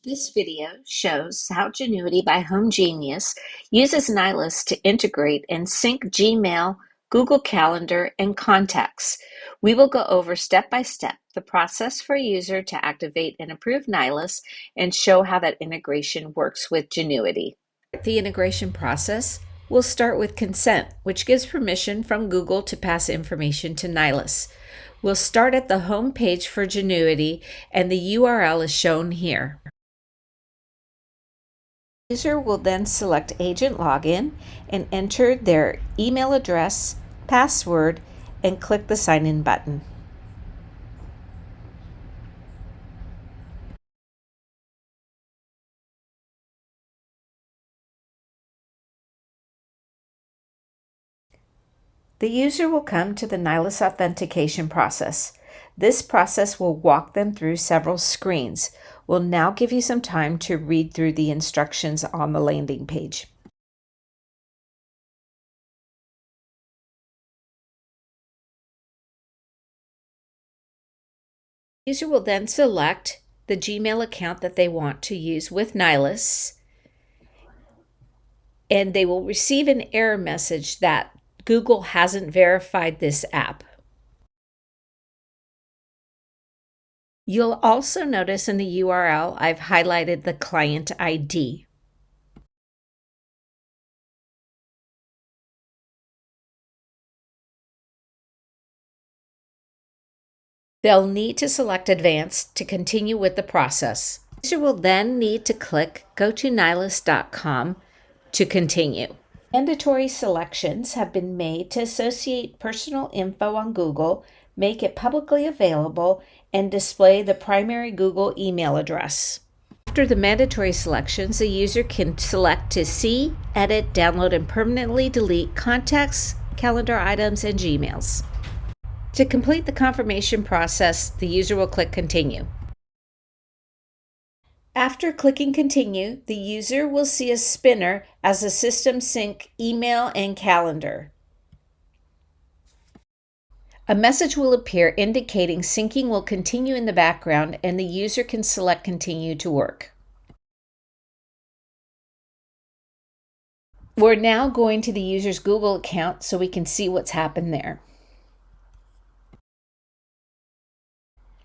This video shows how Genuity by HomeGenius uses Nylas to integrate and sync Gmail, Google Calendar, and contacts. We will go over step by step the process for a user to activate and approve Nylas and show how that integration works with Genuity. The integration process will start with consent, which gives permission from Google to pass information to Nylas. We'll start at the home page for Genuity, and the URL is shown here. The user will then select Agent Login and enter their email address, password, and click the Sign In button. The user will come to the Nylas Authentication process. This process will walk them through several screens. We'll now give you some time to read through the instructions on the landing page. The user will then select the Gmail account that they want to use with Nylas, and they will receive an error message that Google hasn't verified this app. You'll also notice in the URL I've highlighted the client ID. They'll need to select Advanced to continue with the process. The user will then need to click Go to Nylas.com to continue. Mandatory selections have been made to associate personal info on Google, make it publicly available, and display the primary Google email address. After the mandatory selections, the user can select to see, edit, download, and permanently delete contacts, calendar items, and Gmails. To complete the confirmation process, the user will click Continue. After clicking Continue, the user will see a spinner as a system sync email and calendar. A message will appear indicating syncing will continue in the background, and the user can select Continue to work. We're now going to the user's Google account so we can see what's happened there.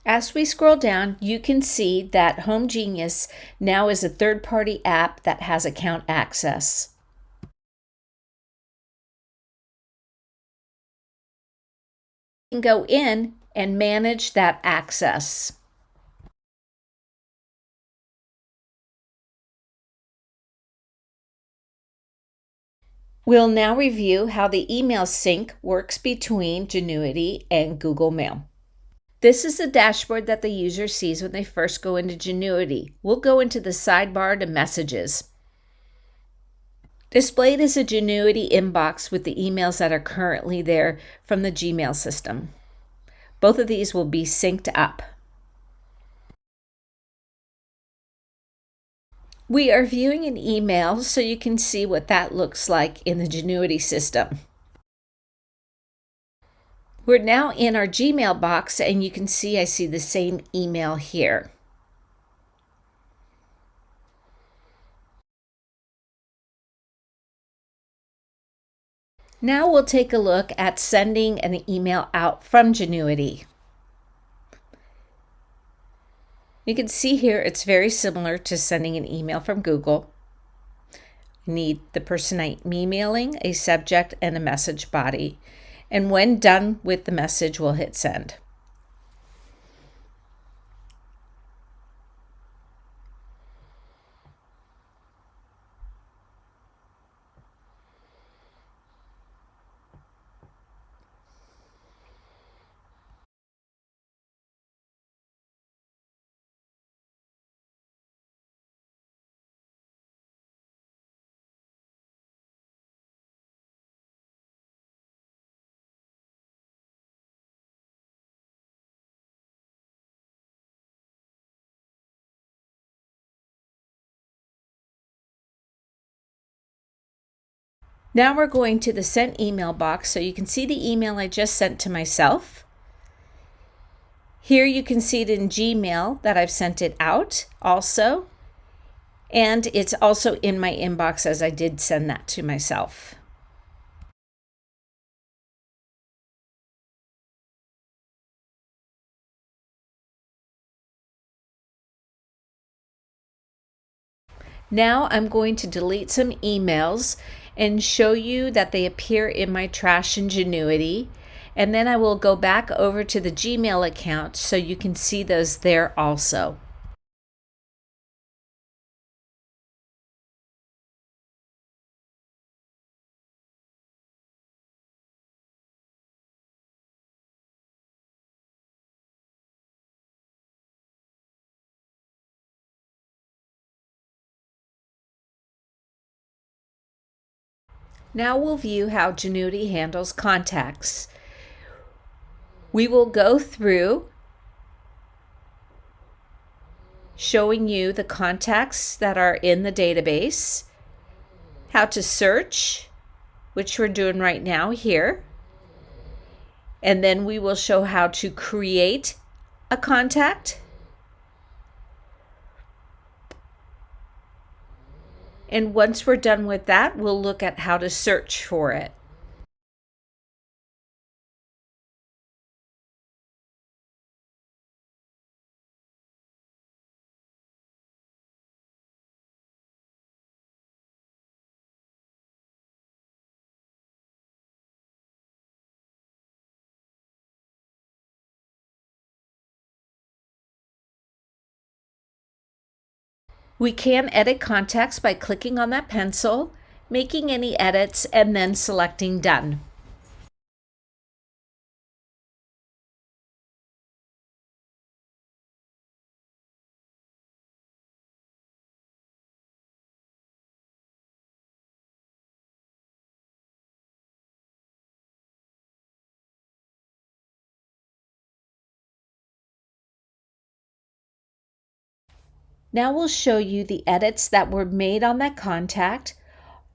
As we scroll down, you can see that HomeGenius now is a third-party app that has account access. You can go in and manage that access. We'll now review how the email sync works between Genuity and Google Mail. This is the dashboard that the user sees when they first go into Genuity. We'll go into the sidebar to Messages. Displayed is a Genuity inbox with the emails that are currently there from the Gmail system. Both of these will be synced up. We are viewing an email so you can see what that looks like in the Genuity system. We're now in our Gmail box, and you can see I see the same email here. Now we'll take a look at sending an email out from Genuity. You can see here it's very similar to sending an email from Google. You need the person I'm emailing, a subject, and a message body. And when done with the message, we'll hit send. Now we're going to the sent email box so you can see the email I just sent to myself. Here you can see it in Gmail that I've sent it out also, And it's also in my inbox as I did send that to myself. Now I'm going to delete some emails and show you that they appear in my trash Ingenuity. And then I will go back over to the Gmail account so you can see those there also. Now we'll view how Genuity handles contacts. We will go through showing you the contacts that are in the database, how to search, which we're doing right now here, and then we will show how to create a contact. And once we're done with that, we'll look at how to search for it. We can edit contacts by clicking on that pencil, making any edits, and then selecting Done. Now we'll show you the edits that were made on that contact,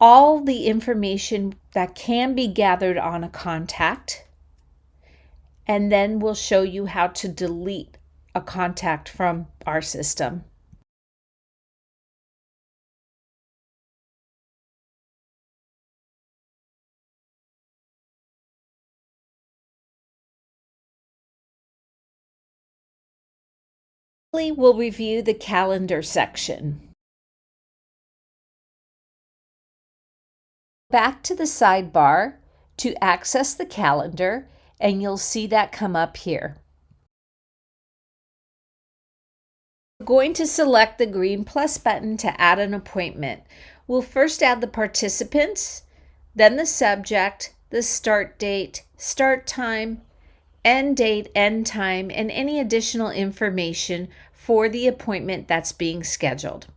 all the information that can be gathered on a contact, and then we'll show you how to delete a contact from our system. We'll review the calendar section. Back to the sidebar to access the calendar, and you'll see that come up here. We're going to select the green plus button to add an appointment. We'll first add the participants, then the subject, the start date, start time, end date, end time, and any additional information for the appointment that's being scheduled.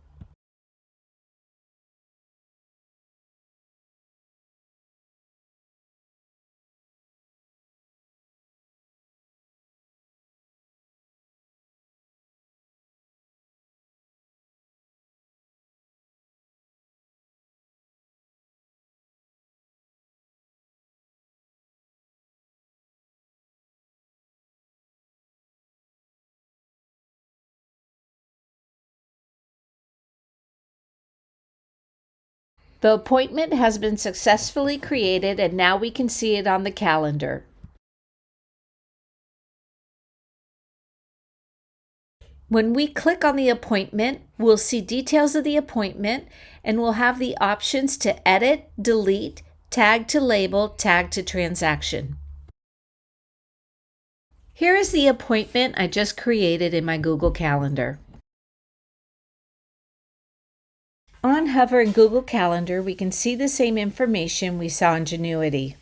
The appointment has been successfully created, and now we can see it on the calendar. When we click on the appointment, we'll see details of the appointment, and we'll have the options to edit, delete, tag to label, tag to transaction. Here is the appointment I just created in my Google Calendar. On Hover in Google Calendar, we can see the same information we saw in Genuity.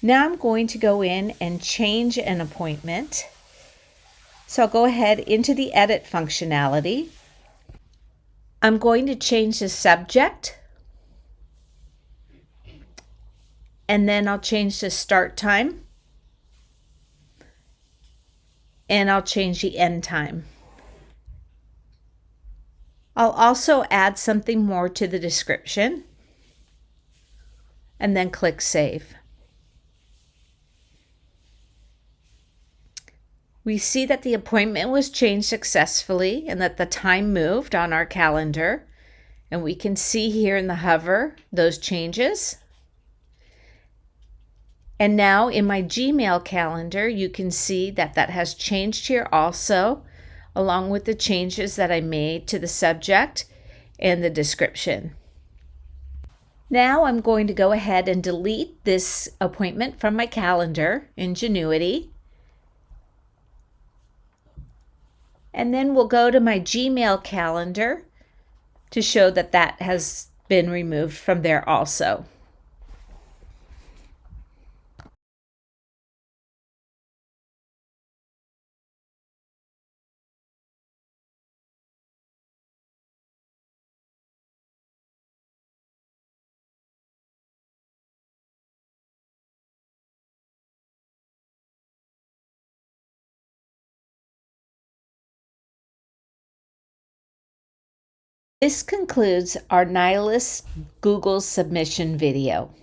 Now I'm going to go in and change an appointment. So I'll go ahead into the edit functionality. I'm going to change the subject, and then I'll change the start time, and I'll change the end time. I'll also add something more to the description, and then click Save. We see that the appointment was changed successfully and that the time moved on our calendar. And we can see here in the hover those changes. And now in my Gmail calendar, you can see that that has changed here also, along with the changes that I made to the subject and the description. Now I'm going to go ahead and delete this appointment from my calendar, Ingenuity. And then we'll go to my Gmail calendar to show that that has been removed from there also. This concludes our Nylas Google submission video.